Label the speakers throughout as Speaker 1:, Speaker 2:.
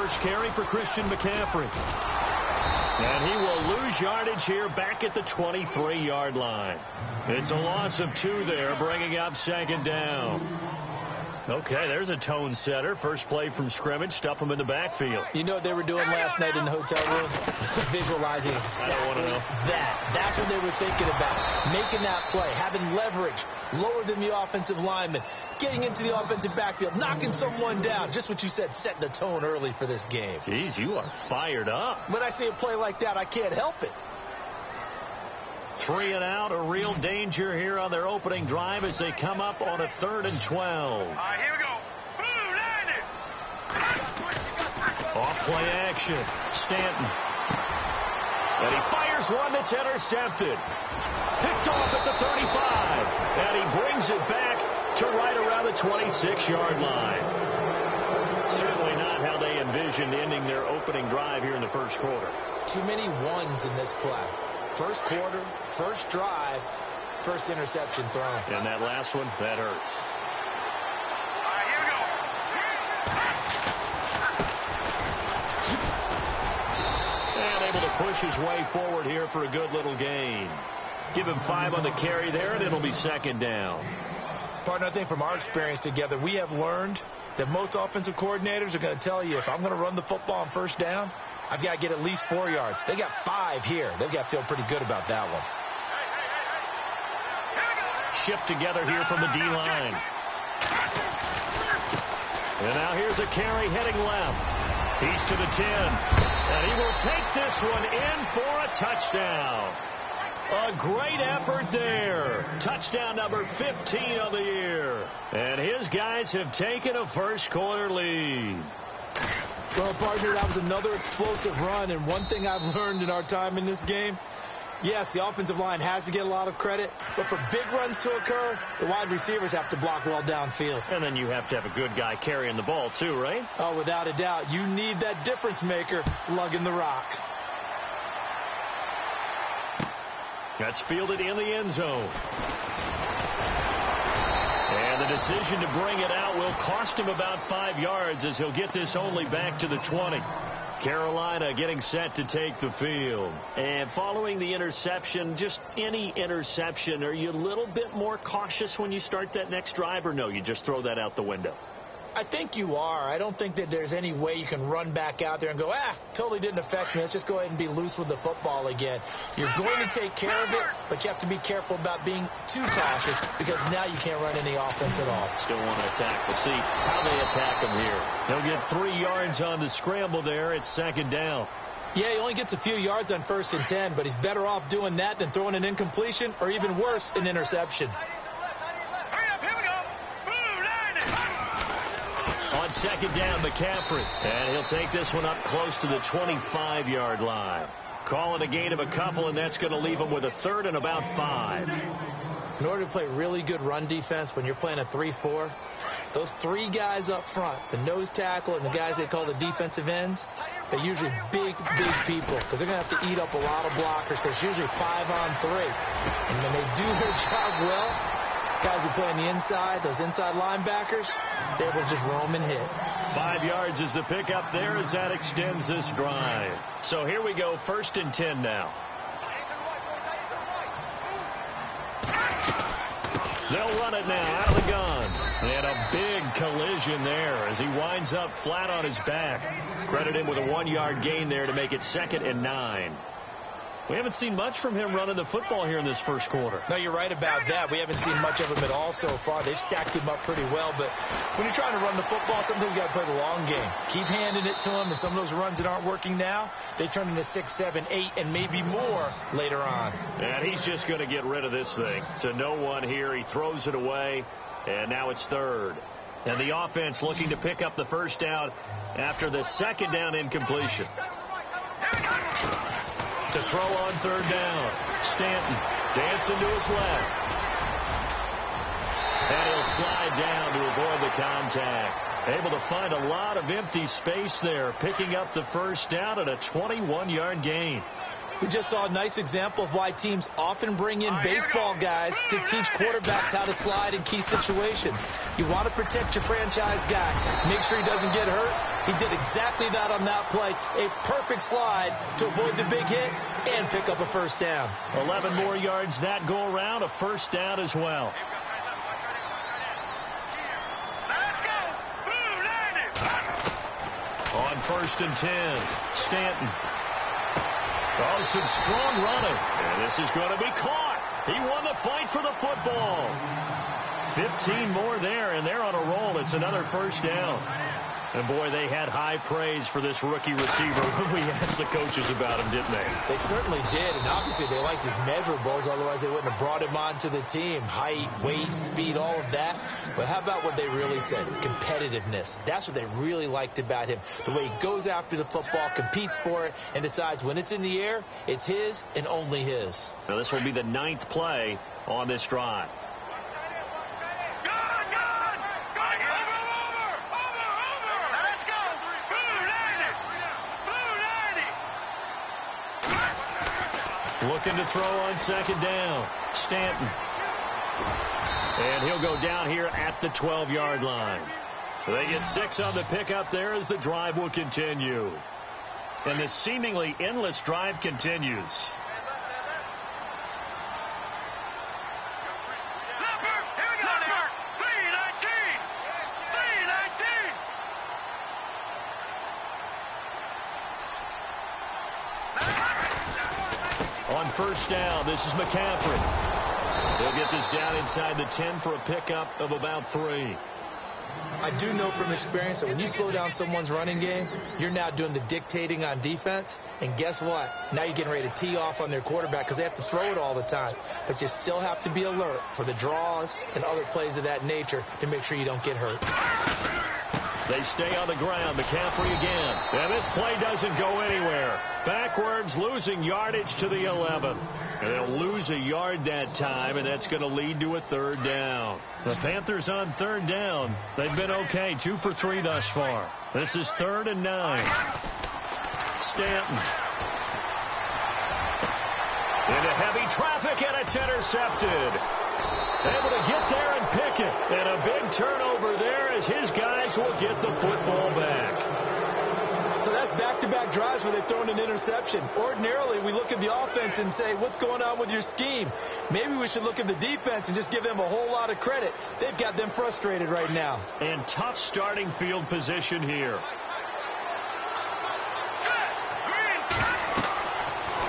Speaker 1: first carry for Christian McCaffrey. And he will lose yardage here back at the 23-yard line. It's a loss of 2 there, bringing up second down. Okay, there's a tone setter. First play from scrimmage, stuff them in the backfield.
Speaker 2: You know what they were doing last night in the hotel room? Visualizing exactly that. That's what they were thinking about. Making that play, having leverage, lower than the offensive lineman, getting into the offensive backfield, knocking someone down. Just what you said, setting the tone early for this game.
Speaker 1: Jeez, you are fired up.
Speaker 2: When I see a play like that, I can't help it.
Speaker 1: 3 and out, a real danger here on their opening drive as they come up on a 3rd and 12.
Speaker 3: Here we go.
Speaker 1: Off play action. Stanton. And he fires one that's intercepted. Picked off at the 35. And he brings it back to right around the 26-yard line. Certainly not how they envisioned ending their opening drive here in the first quarter.
Speaker 2: Too many ones in this play. First quarter, first drive, first interception thrown.
Speaker 1: And that last one, that hurts. And able to push his way forward here for a good little gain. Give him 5 on the carry there, and it'll be second down.
Speaker 2: Partner, I think from our experience together, we have learned that most offensive coordinators are going to tell you, if I'm going to run the football on first down, I've got to get at least 4 yards. They got 5 here. They've got to feel pretty good about that one.
Speaker 1: Shift together here from the D-line. And now here's a carry heading left. He's to the 10. And he will take this one in for a touchdown. A great effort there. Touchdown number 15 of the year. And his guys have taken a first quarter lead.
Speaker 2: Well, partner, that was another explosive run, and one thing I've learned in our time in this game, yes, the offensive line has to get a lot of credit, but for big runs to occur, the wide receivers have to block well downfield.
Speaker 1: And then you have to have a good guy carrying the ball too, right?
Speaker 2: Oh, without a doubt. You need that difference maker lugging the rock.
Speaker 1: That's fielded in the end zone. And the decision to bring it out will cost him about 5 yards as he'll get this only back to the 20. Carolina getting set to take the field. And following the interception, just any interception, are you a little bit more cautious when you start that next drive, or no, you just throw that out the window?
Speaker 2: I think you are. I don't think that there's any way you can run back out there and go, totally didn't affect me. Let's just go ahead and be loose with the football again. You're going to take care of it, but you have to be careful about being too cautious because now you can't run any offense at all.
Speaker 1: Still want to attack. We'll see how they attack him here. He'll get 3 yards on the scramble there. It's second down.
Speaker 2: Yeah, he only gets a few yards on 1st and 10, but he's better off doing that than throwing an incompletion or even worse, an interception.
Speaker 1: On second down, McCaffrey. And he'll take this one up close to the 25-yard line. Call it a gain of a couple, and that's going to leave him with a 3rd and about 5.
Speaker 2: In order to play really good run defense when you're playing a 3-4, those 3 guys up front, the nose tackle and the guys they call the defensive ends, they're usually big people because they're going to have to eat up a lot of blockers because it's usually 5 on 3. And when they do their job well, guys who play on the inside, those inside linebackers, they're able to just roam and hit.
Speaker 1: 5 yards is the pickup there as that extends this drive. So here we go, 1st and 10 now. They'll run it now out of the gun. And a big collision there as he winds up flat on his back. Credit him with a 1-yard gain there to make it 2nd and 9. We haven't seen much from him running the football here in this first quarter.
Speaker 2: No, you're right about that. We haven't seen much of him at all so far. They've stacked him up pretty well. But when you're trying to run the football, sometimes you got to play the long game. Keep handing it to him. And some of those runs that aren't working now, they turn into 6, 7, 8, and maybe more later on.
Speaker 1: And he's just going to get rid of this thing. To no one here. He throws it away. And now it's 3rd. And the offense looking to pick up the first down after the 2nd down incompletion. To throw on 3rd down. Stanton dancing to his left. And he'll slide down to avoid the contact. Able to find a lot of empty space there, picking up the first down at a 21-yard gain.
Speaker 2: We just saw a nice example of why teams often bring in baseball guys to teach quarterbacks how to slide in key situations. You want to protect your franchise guy. Make sure he doesn't get hurt. He did exactly that on that play. A perfect slide to avoid the big hit and pick up a first down.
Speaker 1: 11 more yards that go around, a first down as well. On 1st and 10, Stanton. Oh, some strong running. And this is going to be caught. He won the fight for the football. 15 more there, and they're on a roll. It's another first down. And, boy, they had high praise for this rookie receiver when we asked the coaches about him, didn't they?
Speaker 2: They certainly did, and obviously they liked his measurables. Otherwise, they wouldn't have brought him onto the team. Height, weight, speed, all of that. But how about what they really said? Competitiveness. That's what they really liked about him. The way he goes after the football, competes for it, and decides when it's in the air, it's his and only his.
Speaker 1: Now, this will be the 9th play on this drive. Looking to throw on 2nd down. Stanton. And he'll go down here at the 12-yard line. They get 6 on the pickup there as the drive will continue. And the seemingly endless drive continues. On 1st down, this is McCaffrey. He'll get this down inside the 10 for a pickup of about 3.
Speaker 2: I do know from experience that when you slow down someone's running game, you're now doing the dictating on defense. And guess what? Now you're getting ready to tee off on their quarterback because they have to throw it all the time. But you still have to be alert for the draws and other plays of that nature to make sure you don't get hurt.
Speaker 1: They stay on the ground. McCaffrey again. And this play doesn't go anywhere. Backwards, losing yardage to the 11. And they'll lose a yard that time, and that's going to lead to a 3rd down. The Panthers on 3rd down. They've been okay, 2 for 3 thus far. This is 3rd and 9. Stanton. Into heavy traffic, and it's intercepted. Able to get there and pick it. And a big turnover there as his guys will get the football back.
Speaker 2: So that's back-to-back drives where they've thrown an interception. Ordinarily, we look at the offense and say, what's going on with your scheme? Maybe we should look at the defense and just give them a whole lot of credit. They've got them frustrated right now.
Speaker 1: And tough starting field position here.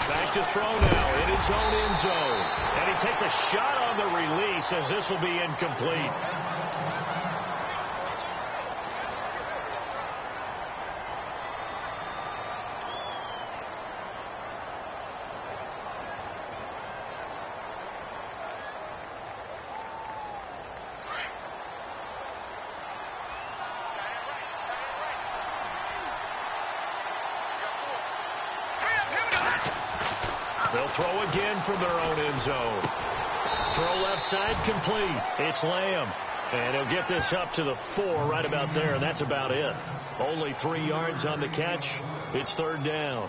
Speaker 1: Back to throw now in his own end zone. And he takes a shot on the release as this will be incomplete. They'll throw again from their own end zone. Throw left side complete. It's Lamb. And he'll get this up to the 4 right about there, and that's about it. Only 3 yards on the catch. It's 3rd down.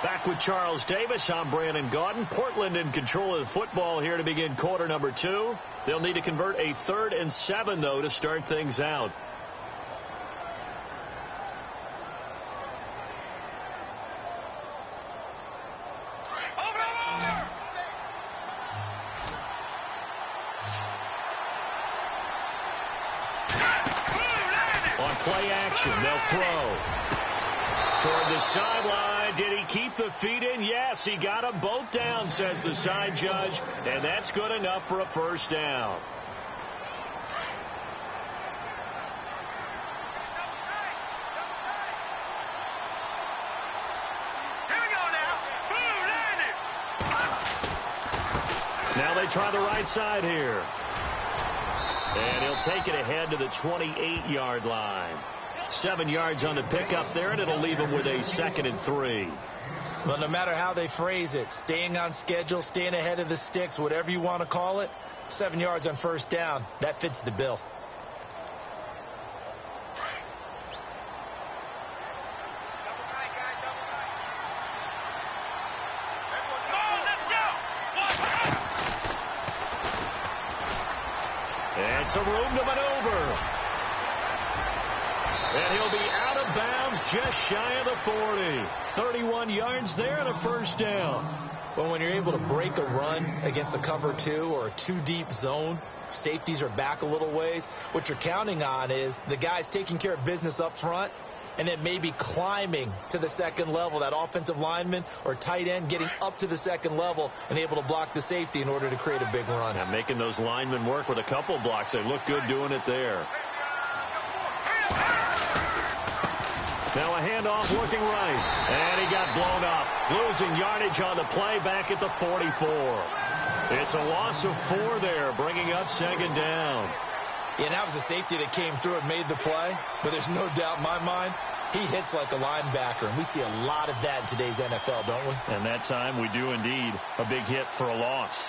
Speaker 1: Back with Charles Davis, I'm Brandon Gaudin. Portland in control of the football here to begin quarter number 2. They'll need to convert a 3rd and 7, though, to start things out. On play action, they'll throw. Toward the sideline, did he keep the feet in? Yes, he got them both down, says the side judge, and that's good enough for a first down.
Speaker 3: Here we go now.
Speaker 1: Now they try the right side here. And he'll take it ahead to the 28-yard line. 7 yards on the pickup there, and it'll leave him with a 2nd and 3.
Speaker 2: Well, no matter how they phrase it, staying on schedule, staying ahead of the sticks, whatever you want to call it, 7 yards on first down, that fits the bill.
Speaker 1: And some room to maneuver. And he'll be out of bounds just shy of the 40. 31 yards there and a first down.
Speaker 2: Well, when you're able to break a run against a cover 2 or a 2-deep zone, safeties are back a little ways. What you're counting on is the guys taking care of business up front and then maybe climbing to the second level, that offensive lineman or tight end getting up to the second level and able to block the safety in order to create a big run.
Speaker 1: And making those linemen work with a couple blocks. They look good doing it there. Now a handoff looking right. And he got blown up. Losing yardage on the play back at the 44. It's a loss of 4 there, bringing up 2nd down.
Speaker 2: Yeah, and that was a safety that came through and made the play. But there's no doubt in my mind, he hits like a linebacker. And we see a lot of that in today's NFL, don't we?
Speaker 1: And that time we do indeed. A big hit for a loss.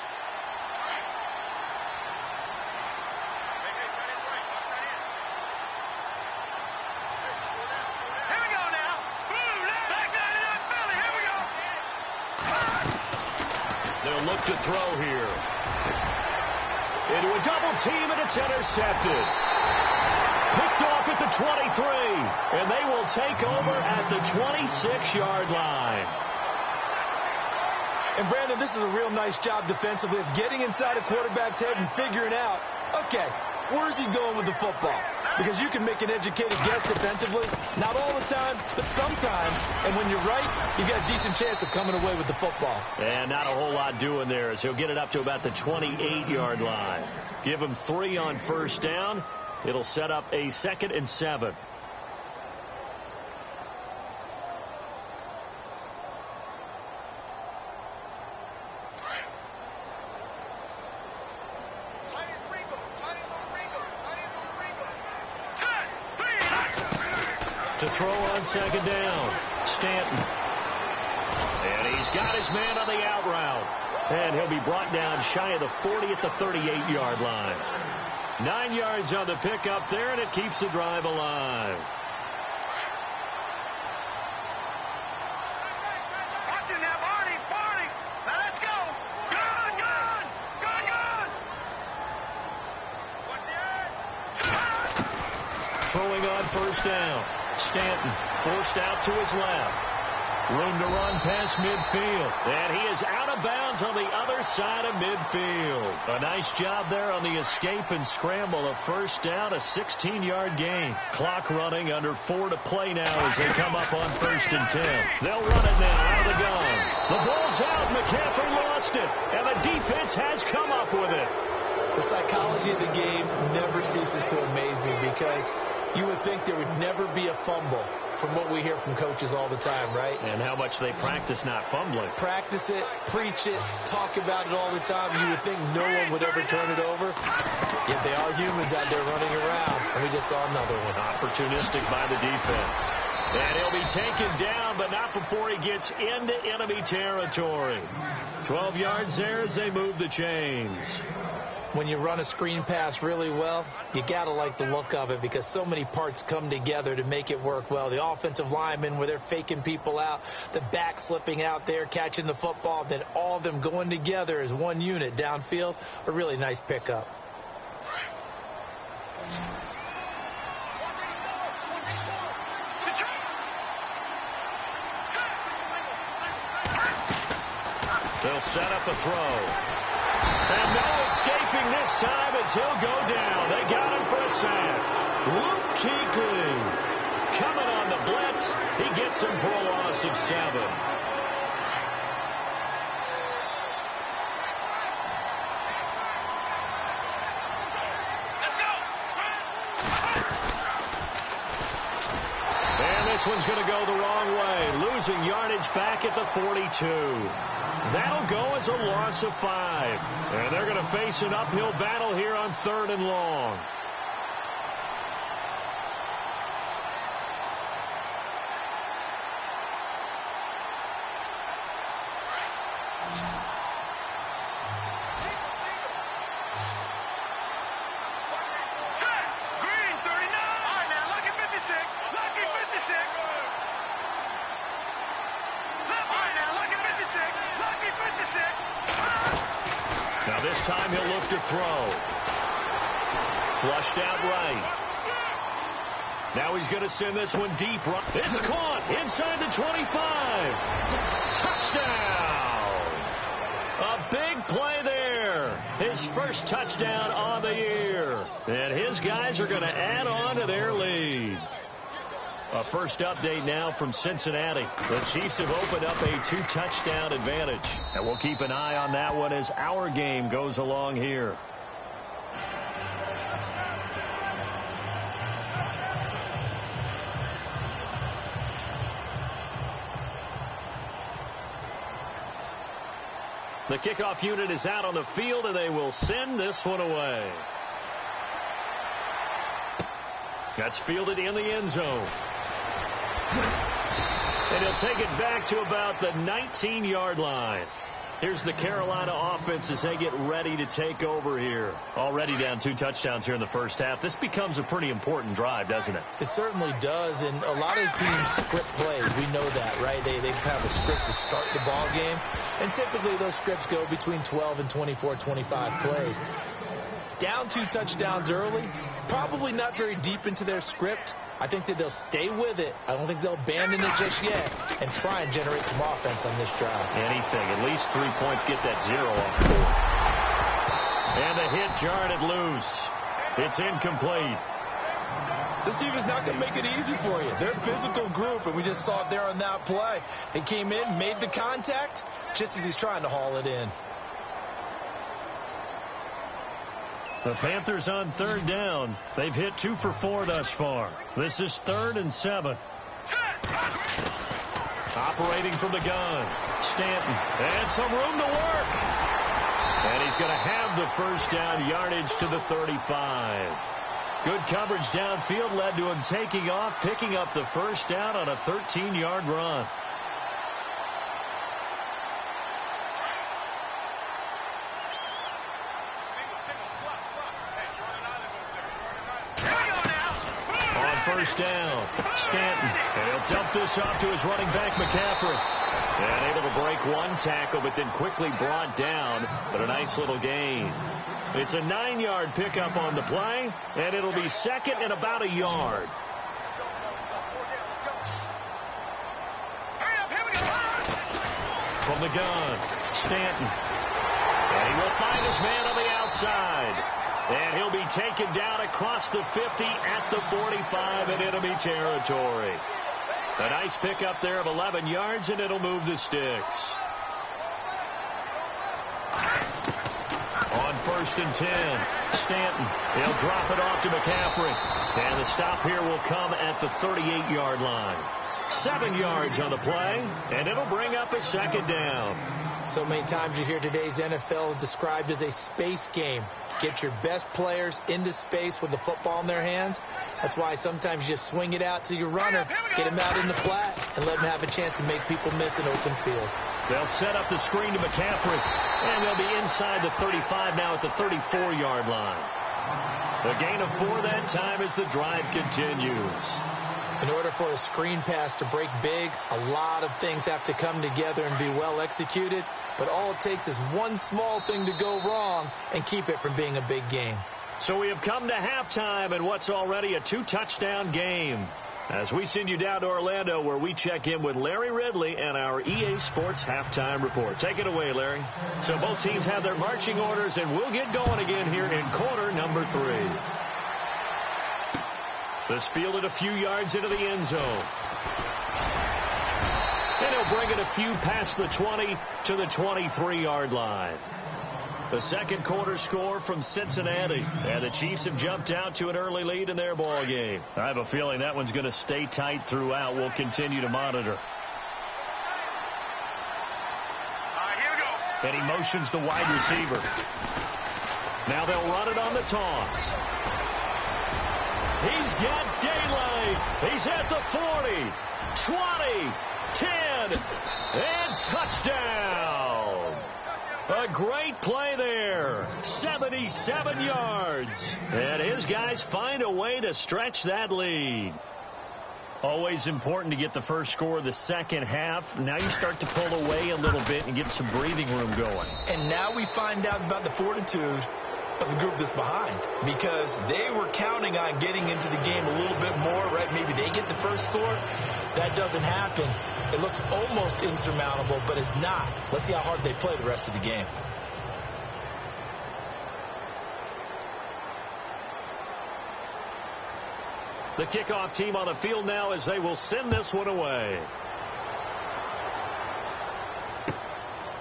Speaker 1: They'll look to throw here. Into a double team, and it's intercepted. Picked off at the 23, and they will take over at the 26-yard line.
Speaker 2: And, Brandon, this is a real nice job defensively of getting inside a quarterback's head and figuring out, okay, where's he going with the football? Because you can make an educated guess defensively. Not all the time, but sometimes. And when you're right, you've got a decent chance of coming away with the football.
Speaker 1: And not a whole lot doing there as he'll get it up to about the 28-yard line. Give him 3 on first down. It'll set up a 2nd and 7. To throw on 2nd down, Stanton. And he's got his man on the out route. And he'll be brought down shy of the 40 at the 38-yard line. 9 yards on the pickup there, and it keeps the drive alive. Throwing on first down. Stanton forced out to his left. Room to run past midfield. And he is out of bounds on the other side of midfield. A nice job there on the escape and scramble. A first down, a 16-yard gain. Clock running, under 4 to play now as they come up on 1st and 10. They'll run it now out of the gun. The ball's out. McCaffrey lost it. And the defense has come up with it.
Speaker 2: The psychology of the game never ceases to amaze me because you would think there would never be a fumble from what we hear from coaches all the time, right?
Speaker 1: And how much they practice not fumbling.
Speaker 2: Practice it, preach it, talk about it all the time. You would think no one would ever turn it over. Yet they are humans out there running around, and we just saw another one.
Speaker 1: Opportunistic by the defense. And he'll be taken down, but not before he gets into enemy territory. 12 yards there as they move the chains.
Speaker 2: When you run a screen pass really well, you got to like the look of it because so many parts come together to make it work well. The offensive linemen, where they're faking people out, the back slipping out there, catching the football, then all of them going together as one unit downfield, a really nice pickup.
Speaker 1: They'll set up a throw. And no escaping this time as he'll go down. They got him for a sack. Luke Kuechly coming on the blitz. He gets him for a loss of 7. And this one's going to go the wrong way. Losing yardage back at the 42. That'll go as a loss of 5. And they're going to face an uphill battle here on 3rd and long. time he'll look to throw. Flushed out right. Now he's going to send this one deep. It's caught inside the 25. Touchdown. A big play there. His first touchdown on the year. And his guys are going to add on to their lead. A first update now from Cincinnati. The Chiefs have opened up a 2-touchdown advantage. And we'll keep an eye on that one as our game goes along here. The kickoff unit is out on the field, and they will send this one away. That's fielded in the end zone. And he'll take it back to about the 19-yard line. Here's the Carolina offense as they get ready to take over here. Already down 2 touchdowns here in the first half. This becomes a pretty important drive, doesn't it?
Speaker 2: It certainly does, and a lot of teams script plays. We know that, right? They have a script to start the ball game, and typically those scripts go between 12 and 24, 25 plays. Down 2 touchdowns early, probably not very deep into their script. I think that they'll stay with it. I don't think they'll abandon it just yet and try and generate some offense on this drive.
Speaker 1: Anything. At least 3 points. Get that 0 off the board. And the hit jarred it loose. It's incomplete.
Speaker 2: This defense is not going to make it easy for you. They're a physical group, and we just saw it there on that play. He came in, made the contact, just as he's trying to haul it in.
Speaker 1: The Panthers on 3rd down. They've hit 2 for 4 thus far. This is 3rd and 7. Operating from the gun. Stanton. And some room to work. And he's going to have the first down yardage to the 35. Good coverage downfield led to him taking off, picking up the first down on a 13-yard run. First down. Stanton. And he'll dump this off to his running back, McCaffrey. And able to break 1 tackle, but then quickly brought down. But a nice little gain. It's a 9-yard pickup on the play, and it'll be 2nd and about a yard. From the gun, Stanton. And he will find his man on the outside. And he'll be taken down across the 50 at the 45 in enemy territory. A nice pickup there of 11 yards, and it'll move the sticks. On 1st and 10, Stanton. He'll drop it off to McCaffrey. And the stop here will come at the 38-yard line. 7 yards on the play, and it'll bring up a 2nd down.
Speaker 2: So many times you hear today's NFL described as a space game. Get your best players into space with the football in their hands. That's why sometimes you just swing it out to your runner, get him out in the flat, and let him have a chance to make people miss an open field.
Speaker 1: They'll set up the screen to McCaffrey, and they'll be inside the 35 now at the 34-yard line. A gain of 4 that time as the drive continues.
Speaker 2: In order for a screen pass to break big, a lot of things have to come together and be well executed. But all it takes is one small thing to go wrong and keep it from being a big game.
Speaker 1: So we have come to halftime in what's already a 2-touchdown game. As we send you down to Orlando, where we check in with Larry Ridley and our EA Sports Halftime Report. Take it away, Larry. So both teams have their marching orders, and we'll get going again here in quarter number 3. This fielded a few yards into the end zone. And he'll bring it a few past the 20 to the 23-yard line. The second quarter score from Cincinnati. And the Chiefs have jumped out to an early lead in their ball game. I have a feeling that one's going to stay tight throughout. We'll continue to monitor.
Speaker 3: Here we go.
Speaker 1: And he motions the wide receiver. Now they'll run it on the toss. He's got daylight. He's at the 40, 20, 10, and touchdown. A great play there. 77 yards. And his guys find a way to stretch that lead. Always important to get the first score of the second half. Now you start to pull away a little bit and get some breathing room going.
Speaker 2: And now we find out about the fortitude of the group that's behind, because they were counting on getting into the game a little bit more, right? Maybe they get the first score. That doesn't happen. It looks almost insurmountable, but it's not. Let's see how hard they play the rest of the game.
Speaker 1: The kickoff team on the field now as they will send this one away.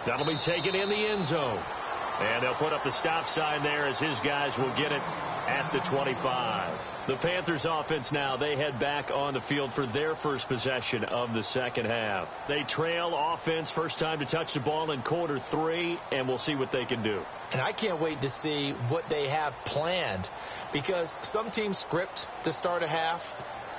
Speaker 1: That'll be taken in the end zone. And they'll put up the stop sign there as his guys will get it at the 25. The Panthers offense now, they head back on the field for their first possession of the second half. They trail offense, first time to touch the ball in quarter 3, and we'll see what they can do.
Speaker 2: And I can't wait to see what they have planned, because some teams script to start a half.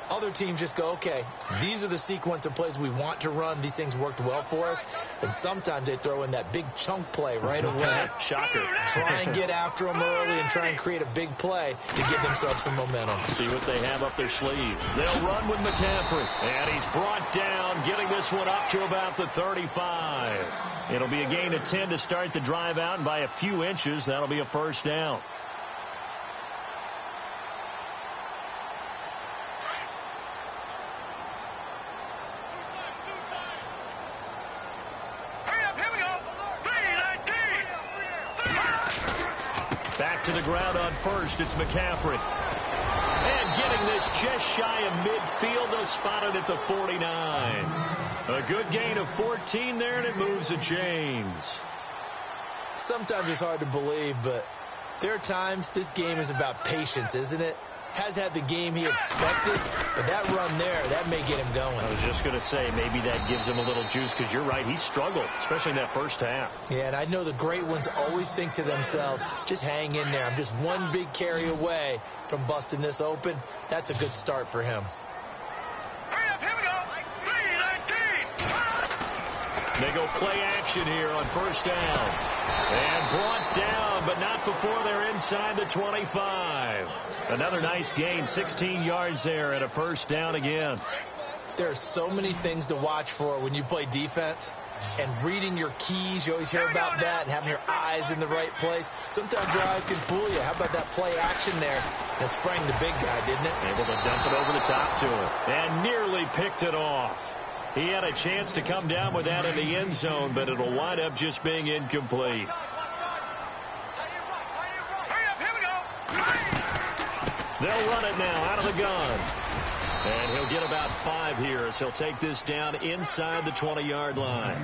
Speaker 2: Other teams just go, okay, these are the sequence of plays we want to run. These things worked well for us. And sometimes they throw in that big chunk play right away.
Speaker 1: Shocker.
Speaker 2: Try and get after them early and try and create a big play to give themselves some momentum.
Speaker 1: See what they have up their sleeve. They'll run with McCaffrey. And he's brought down, getting this one up to about the 35. It'll be a gain of 10 to start the drive out, and by a few inches, that'll be a first down. To the ground on first, it's McCaffrey. And getting this just shy of midfield, they'll spot it at the 49. A good gain of 14 there, and it moves the chains.
Speaker 2: Sometimes it's hard to believe, but there are times this game is about patience, isn't it? Has had the game he expected, but that run there, that may get him going.
Speaker 1: I was just going to say, maybe that gives him a little juice, because you're right, he struggled, especially in that first half.
Speaker 2: Yeah, and I know the great ones always think to themselves, just hang in there. I'm just one big carry away from busting this open. That's a good start for him.
Speaker 1: They go play action here on first down. And brought down, but not before they're inside the 25. Another nice gain, 16 yards there, and a first down again.
Speaker 2: There are so many things to watch for when you play defense. And reading your keys, you always hear about that, and having your eyes in the right place. Sometimes your eyes can fool you. How about that play action there? And it sprang the big guy, didn't it?
Speaker 1: Able to dump it over the top to him. And nearly picked it off. He had a chance to come down with that in the end zone, but it'll wind up just being incomplete. They'll run it now out of the gun. And he'll get about 5 here as he'll take this down inside the 20-yard line.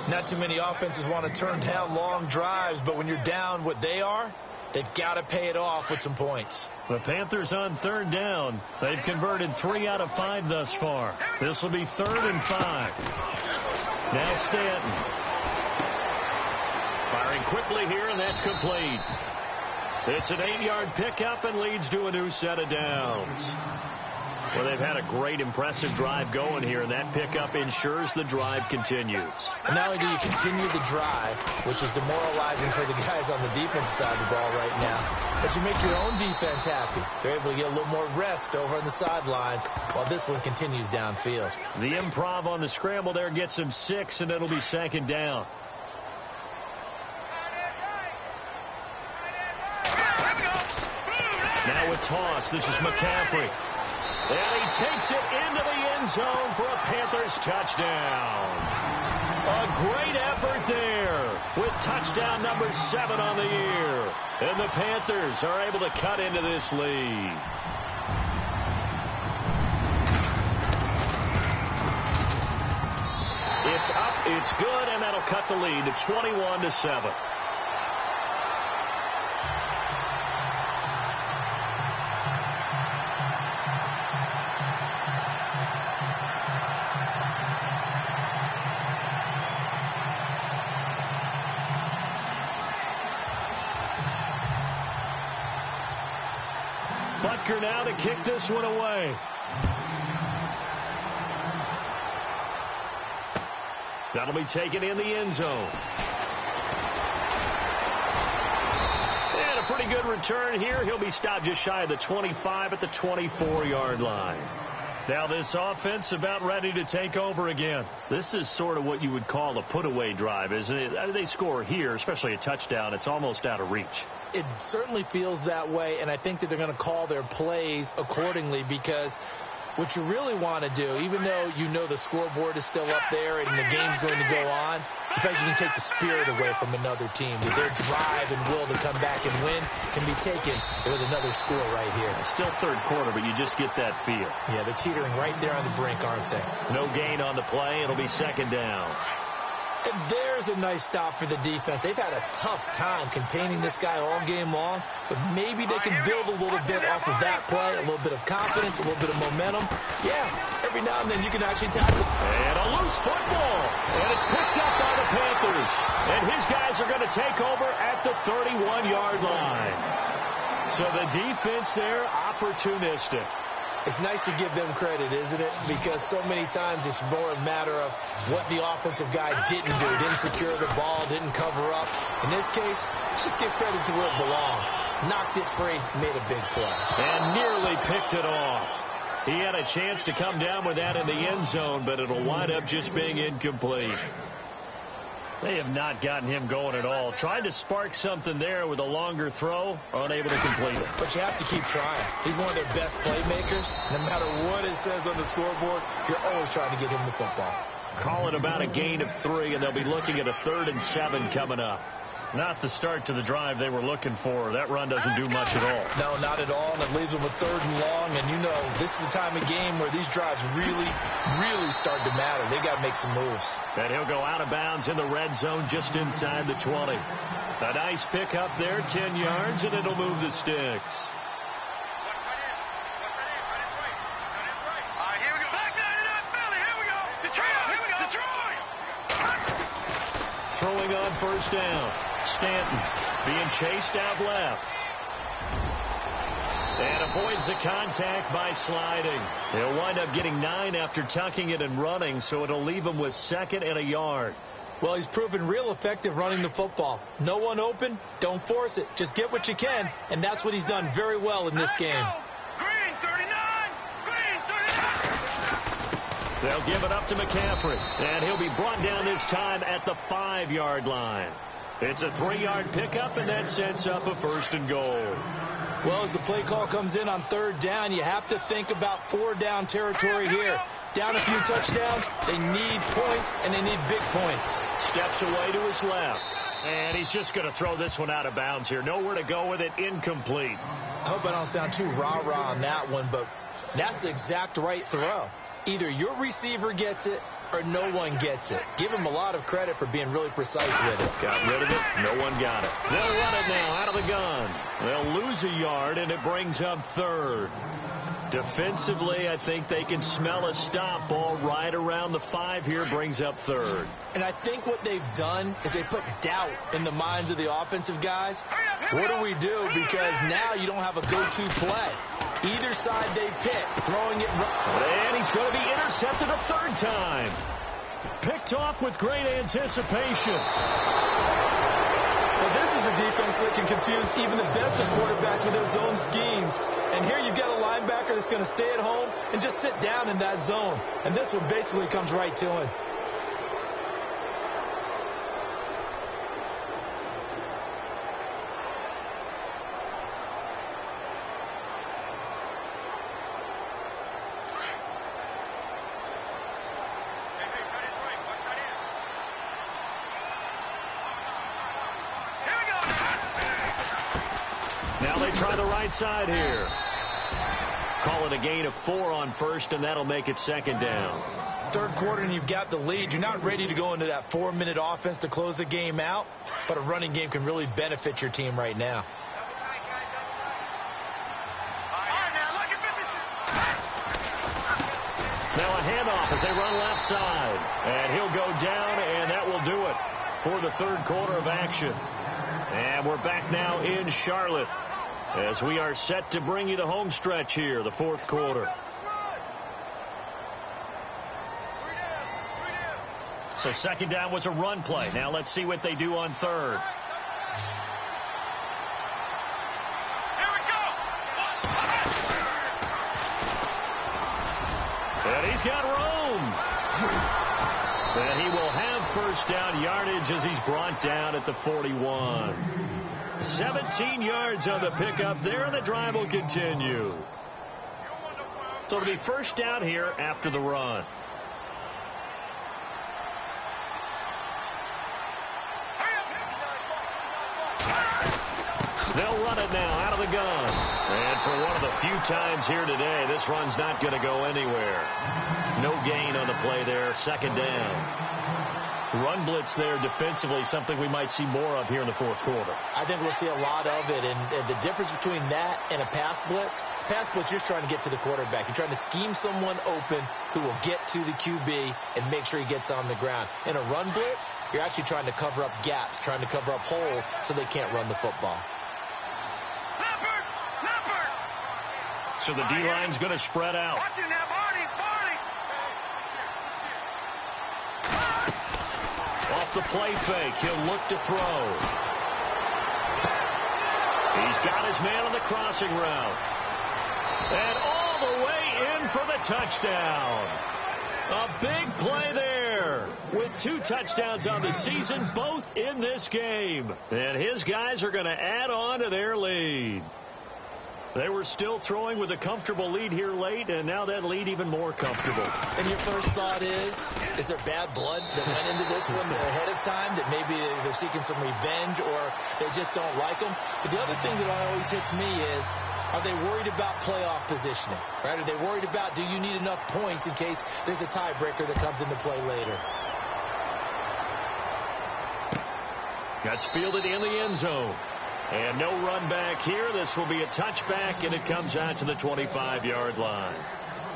Speaker 2: Not too many offenses want to turn down long drives, but when you're down what they are, they've got to pay it off with some points.
Speaker 1: The Panthers on third down. They've converted 3 out of 5 thus far. This will be 3rd and 5. Now Stanton. Firing quickly here, and that's complete. It's an 8-yard pickup and leads to a new set of downs. Well, they've had a great, impressive drive going here, and that pickup ensures the drive continues.
Speaker 2: And not only do you continue the drive, which is demoralizing for the guys on the defense side of the ball right now, but you make your own defense happy. They're able to get a little more rest over on the sidelines while this one continues downfield.
Speaker 1: The improv on the scramble there gets him 6, and it'll be 2nd down. Now a toss. This is McCaffrey. And he takes it into the end zone for a Panthers touchdown. A great effort there with touchdown number 7 on the year. And the Panthers are able to cut into this lead. It's up, it's good, and that'll cut the lead to 21-7. Butker now to kick this one away. That'll be taken in the end zone. And a pretty good return here. He'll be stopped just shy of the 25 at the 24-yard line. Now this offense about ready to take over again. This is sort of what you would call a put-away drive, isn't it? They score here, especially a touchdown. It's almost out of reach.
Speaker 2: It certainly feels that way, and I think that they're going to call their plays accordingly, because what you really want to do, even though you know the scoreboard is still up there and the game's going to go on, the fact you can take the spirit away from another team, that their drive and will to come back and win can be taken with another score right here.
Speaker 1: It's still third quarter, but you just get that feel.
Speaker 2: Yeah, they're teetering right there on the brink, aren't they?
Speaker 1: No gain on the play. It'll be second down.
Speaker 2: And there's a nice stop for the defense. They've had a tough time containing this guy all game long, but maybe they can build a little bit off of that play, a little bit of confidence, a little bit of momentum. Yeah, every now and then you can actually tackle.
Speaker 1: And a loose football, and it's picked up by the Panthers. And his guys are going to take over at the 31-yard line. So the defense there, opportunistic.
Speaker 2: It's nice to give them credit, isn't it? Because so many times it's more a matter of what the offensive guy didn't do. Didn't secure the ball, didn't cover up. In this case, let's just give credit to where it belongs. Knocked it free, made a big play.
Speaker 1: And nearly picked it off. He had a chance to come down with that in the end zone, but it'll wind up just being incomplete. They have not gotten him going at all. Tried to spark something there with a longer throw, unable to complete it.
Speaker 2: But you have to keep trying. He's one of their best playmakers. No matter what it says on the scoreboard, you're always trying to get him the football.
Speaker 1: Call it about a gain of 3, and they'll be looking at a 3rd and 7 coming up. Not the start to the drive they were looking for. That run doesn't do much at all.
Speaker 2: No, not at all, and it leaves them with 3rd and long. And you know, this is the time of game where these drives really start to matter. They got to make some moves.
Speaker 1: And he'll go out of bounds in the red zone just inside the 20. A nice pickup there, 10 yards, and it'll move the sticks. Throwing on first down. Stanton being chased out left. And avoids the contact by sliding. He'll wind up getting 9 after tucking it and running, so it'll leave him with 2nd and a yard.
Speaker 2: Well, he's proven real effective running the football. No one open, don't force it. Just get what you can, and that's what he's done very well in this game.
Speaker 3: Green 39! Green 39!
Speaker 1: They'll give it up to McCaffrey, and he'll be brought down this time at the 5-yard line. It's a 3-yard pickup, and that sets up a 1st and goal.
Speaker 2: Well, as the play call comes in on 3rd down, you have to think about 4-down territory here. Down a few touchdowns, they need points, and they need big points.
Speaker 1: Steps away to his left, and he's just going to throw this one out of bounds here. Nowhere to go with it, incomplete.
Speaker 2: I hope I don't sound too rah-rah on that one, but that's the exact right throw. Either your receiver gets it or no one gets it. Give him a lot of credit for being really precise with it.
Speaker 1: Got rid of it. No one got it. They'll run it now out of the gun. They'll lose a yard, and it brings up 3rd. Defensively, I think they can smell a stop ball right around the 5 here, brings up 3rd.
Speaker 2: And I think what they've done is they put doubt in the minds of the offensive guys. What do we do? Because now you don't have a go-to play. Either side they pick, throwing it.
Speaker 1: And he's going to be intercepted a 3rd time. Picked off with great anticipation.
Speaker 2: Well, this is a defense that can confuse even the best of quarterbacks with their zone schemes. And here you've got a linebacker that's going to stay at home and just sit down in that zone. And this one basically comes right to him.
Speaker 1: Now they try the right side here. Call it a gain of 4 on 1st, and that'll make it 2nd down.
Speaker 2: 3rd quarter, and you've got the lead. You're not ready to go into that 4-minute offense to close the game out, but a running game can really benefit your team right now.
Speaker 1: Now a handoff as they run left side. And he'll go down, and that will do it for the 3rd quarter of action. And we're back now in Charlotte as we are set to bring you the home stretch here, the 4th quarter. So 2nd down was a run play. Now let's see what they do on 3rd. he's got room. And he will have first down yardage as he's brought down at the 41. 17 yards on the pickup there, and the drive will continue. So it'll be first down here after the run. They'll run it now out of the gun. And for one of the few times here today, this run's not going to go anywhere. No gain on the play there. Second down. Run blitz there defensively, something we might see more of here in the fourth quarter.
Speaker 2: I think we'll see a lot of it. And the difference between that and a pass blitz, you're just trying to get to the quarterback. You're trying to scheme someone open who will get to the QB and make sure he gets on the ground. In a run blitz, you're actually trying to cover up gaps, trying to cover up holes so they can't run the football.
Speaker 1: So the D-line's going to spread out. Off the play fake, he'll look to throw. He's got his man on the crossing route. And all the way in for the touchdown. A big play there with 2 touchdowns on the season, both in this game. And his guys are going to add on to their lead. They were still throwing with a comfortable lead here late, and now that lead even more comfortable.
Speaker 2: And your first thought is there bad blood that went into this one ahead of time, that maybe they're seeking some revenge or they just don't like them? But the other thing that always hits me is, are they worried about playoff positioning? Right? Are they worried about, do you need enough points in case there's a tiebreaker that comes into play later?
Speaker 1: That's fielded in the end zone. And no run back here. This will be a touchback, and it comes out to the 25-yard line.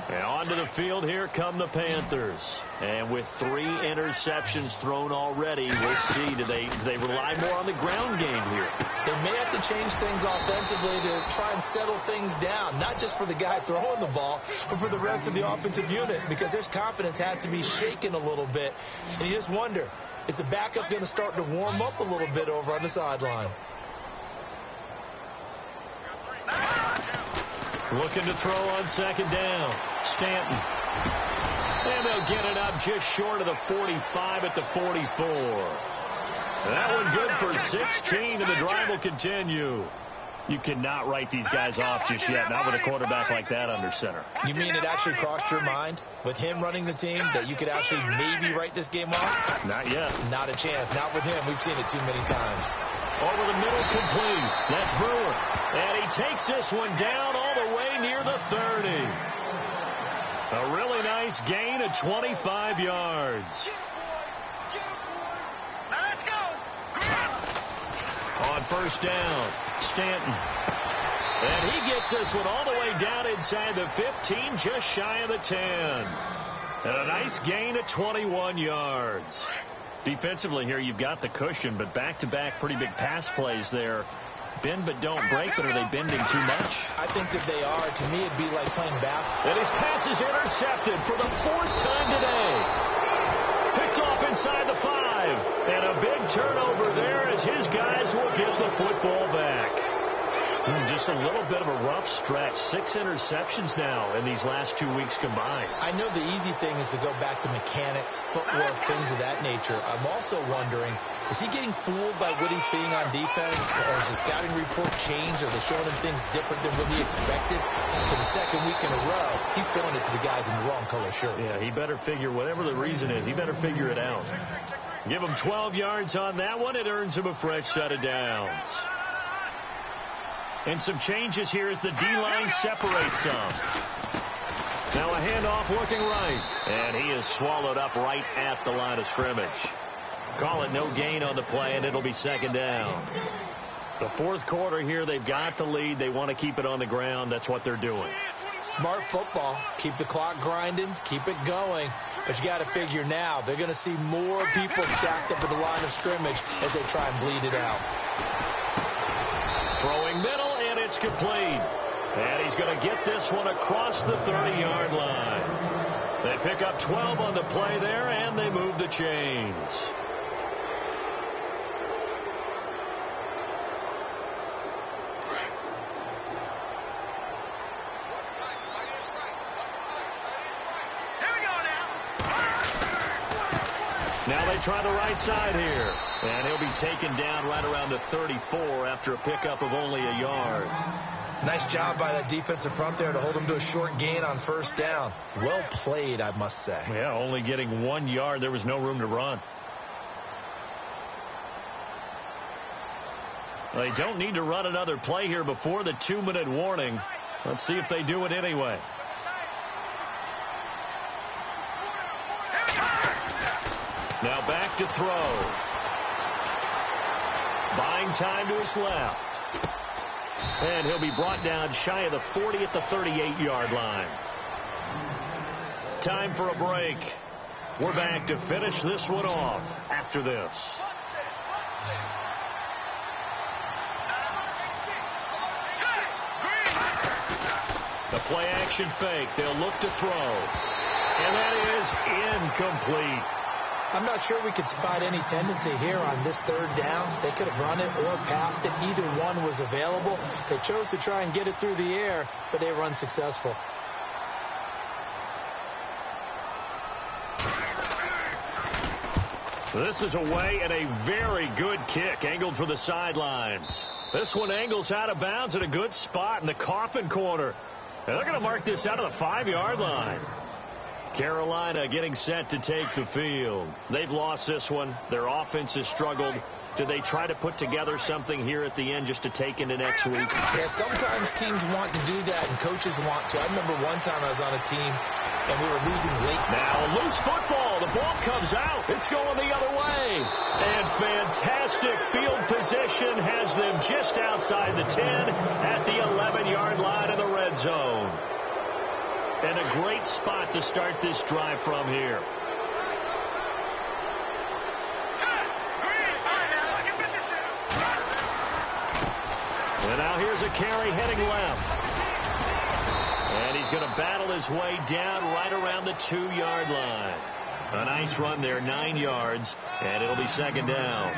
Speaker 1: And onto the field here come the Panthers. And with 3 interceptions thrown already, we'll see. Do they rely more on the ground game here?
Speaker 2: They may have to change things offensively to try and settle things down, not just for the guy throwing the ball, but for the rest of the offensive unit, because their confidence has to be shaken a little bit. And you just wonder, is the backup going to start to warm up a little bit over on the sideline?
Speaker 1: Looking to throw on second down. Stanton. And they'll get it up just short of the 45 at the 44. That one good for 16, and the drive will continue. You cannot write these guys off just yet, not with a quarterback like that under center.
Speaker 2: You mean it actually crossed your mind with him running the team that you could actually maybe write this game off?
Speaker 1: Not yet. Not
Speaker 2: a chance. Not with him. We've seen it too many times.
Speaker 1: Over the middle, complete. That's Brewer. And he takes this one down all the way near the 30. A really nice gain of 25 yards.
Speaker 3: Let's go.
Speaker 1: On first down, Stanton. And he gets this one all the way down inside the 15, just shy of the 10. And a nice gain of 21 yards. Defensively here, you've got the cushion, but back-to-back pretty big pass plays there. Bend but don't break, but are they bending too much?
Speaker 2: I think that they are. To me, it'd be like playing basketball.
Speaker 1: And his pass is intercepted for the 4th time today. Picked off inside the 5. And a big turnover there as his guys will get the football back. Just a little bit of a rough stretch. 6 interceptions now in these last 2 weeks combined.
Speaker 2: I know the easy thing is to go back to mechanics, footwork, things of that nature. I'm also wondering, is he getting fooled by what he's seeing on defense? Or has the scouting report changed? Are they showing him things different than what he expected? For the 2nd week in a row, he's throwing it to the guys in the wrong color shirts.
Speaker 1: Yeah, he better figure, whatever the reason is, he better figure it out. Give him 12 yards on that one. It earns him a fresh set of downs. And some changes here as the D-line separates some. Now a handoff looking right. And he is swallowed up right at the line of scrimmage. Call it no gain on the play, and it'll be 2nd down. The 4th quarter here, they've got the lead. They want to keep it on the ground. That's what they're doing.
Speaker 2: Smart football. Keep the clock grinding. Keep it going. But you got to figure now, they're going to see more people stacked up at the line of scrimmage as they try and bleed it out.
Speaker 1: Throwing middle, and it's complete. And he's going to get this one across the 30-yard line. They pick up 12 on the play there, and they move the chains.
Speaker 3: Here we
Speaker 1: Now they try the right side here. And he'll be taken down right around the 34 after a pickup of only a yard.
Speaker 2: Nice job by that defensive front there to hold him to a short gain on first down. Well played, I must say.
Speaker 1: Yeah, only getting 1 yard. There was no room to run. They don't need to run another play here before the 2-minute warning. Let's see if they do it anyway. Now back to throw. Buying time to his left. And he'll be brought down shy of the 40 at the 38-yard line. Time for a break. We're back to finish this one off after this. The play action fake. They'll look to throw. And that is incomplete.
Speaker 2: I'm not sure we could spot any tendency here on this third down. They could have run it or passed it. Either one was available. They chose to try and get it through the air, but they were unsuccessful.
Speaker 1: This is away and a very good kick angled for the sidelines. This one angles out of bounds at a good spot in the coffin corner. And they're going to mark this out of the 5-yard line. Carolina getting set to take the field. They've lost this one. Their offense has struggled. Do they try to put together something here at the end just to take into next week?
Speaker 2: Yeah, sometimes teams want to do that and coaches want to. I remember one time I was on a team and we were losing late.
Speaker 1: Now a loose football. The ball comes out. It's going the other way. And fantastic field position has them just outside the 10 at the 11-yard line in the red zone. And a great spot to start this drive from here. And now here's a carry heading left. And he's going to battle his way down right around the 2-yard line. A nice run there, 9 yards, and it'll be second down.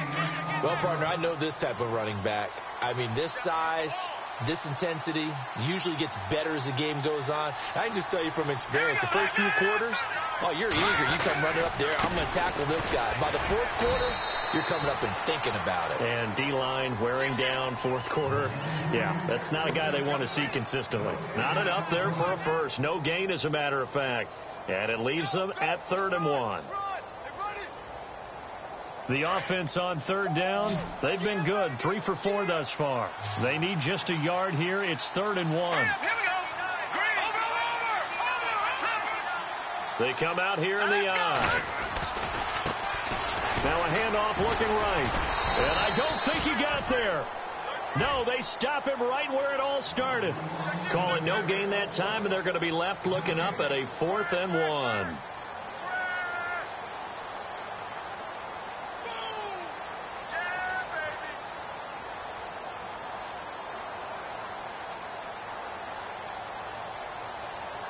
Speaker 2: Well, partner, I know this type of running back. I mean, this size, this intensity usually gets better as the game goes on. I can just tell you from experience, the first few quarters, oh, you're eager. You come running up there, I'm going to tackle this guy. By the fourth quarter, you're coming up and thinking about it.
Speaker 1: And D-line wearing down fourth quarter. Yeah, that's not a guy they want to see consistently. Not enough there for a first. No gain, as a matter of fact. And it leaves them at 3rd and 1. The offense on 3rd down, they've been good. 3 for 4 thus far. They need just a yard here. It's 3rd and 1. They come out here in the eye. Now a handoff looking right. And I don't think he got there. No, they stop him right where it all started. Call it no gain that time, and they're going to be left looking up at a 4th and 1.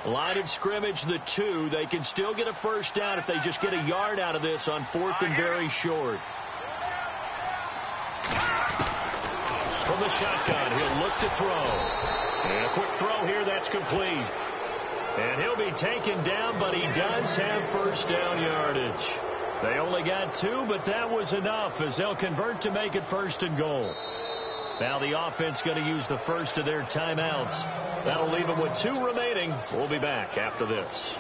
Speaker 1: Line of scrimmage, the 2. They can still get a first down if they just get a yard out of this on 4th and very short. From the shotgun, he'll look to throw. And a quick throw here, that's complete. And he'll be taken down, but he does have first down yardage. They only got 2, but that was enough as they'll convert to make it 1st and goal. Now the offense going to use the first of their timeouts. That'll leave them with 2 remaining. We'll be back after this.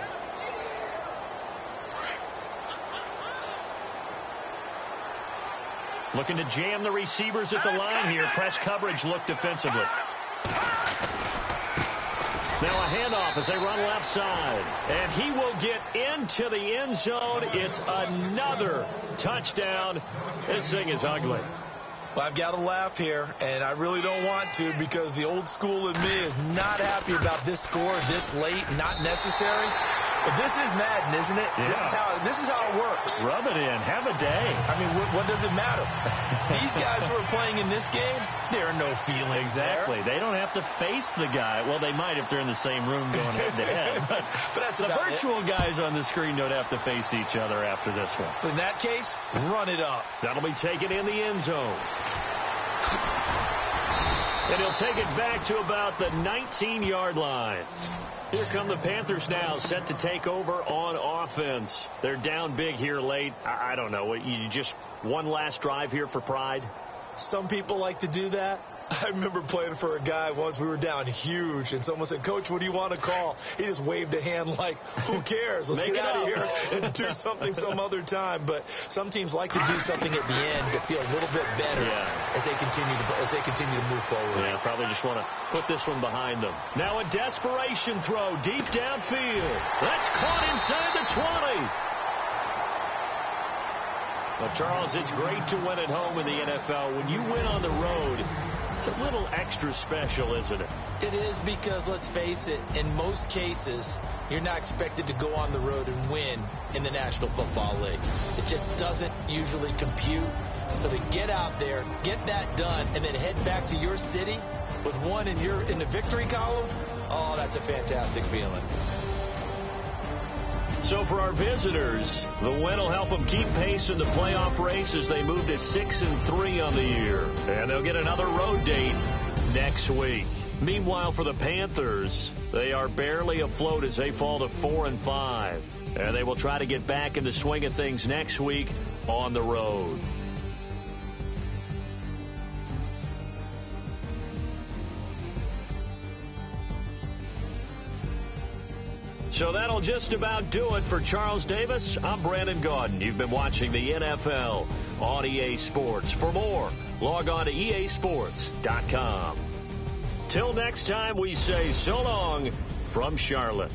Speaker 1: Looking to jam the receivers at the line here. Press coverage look defensively. Now a handoff as they run left side. And he will get into the end zone. It's another touchdown. This thing is ugly.
Speaker 2: Well, I've got to laugh here, and I really don't want to because the old school in me is not happy about this score this late, not necessary. But this is Madden, isn't it?
Speaker 1: Yeah.
Speaker 2: This is how it works.
Speaker 1: Rub it in. Have a day.
Speaker 2: I mean, what does it matter? These guys who are playing in this game, there are no feelings
Speaker 1: Exactly.
Speaker 2: there.
Speaker 1: They don't have to face the guy. Well, they might if they're in the same room going head-to-head. But
Speaker 2: that's
Speaker 1: the virtual guys on the screen don't have to face each other after this one.
Speaker 2: In that case, run it up.
Speaker 1: That'll be taken in the end zone. And he'll take it back to about the 19-yard line. Here come the Panthers now, set to take over on offense. They're down big here late. I don't know. You just one last drive here for pride?
Speaker 2: Some people like to do that. I remember playing for a guy once. We were down huge, and someone said, "Coach, what do you want to call?" He just waved a hand like, "Who cares? Let's get out of here and do something some other time." But some teams like to do something at the end to feel a little bit better as they continue to move forward.
Speaker 1: Yeah, probably just want to put this one behind them. Now a desperation throw deep downfield. That's caught inside the 20. Well, Charles, it's great to win at home in the NFL. When you win on the road, it's a little extra special, isn't it?
Speaker 2: It is, because, let's face it, in most cases, you're not expected to go on the road and win in the National Football League. It just doesn't usually compute. So to get out there, get that done, and then head back to your city with one in the victory column, oh, that's a fantastic feeling.
Speaker 1: So for our visitors, the win will help them keep pace in the playoff race as they move to 6-3 on the year. And they'll get another road date next week. Meanwhile, for the Panthers, they are barely afloat as they fall to 4-5. And they will try to get back in the swing of things next week on the road. So that'll just about do it for Charles Davis. I'm Brandon Gaudin. You've been watching the NFL on EA Sports. For more, log on to easports.com. Till next time, we say so long from Charlotte.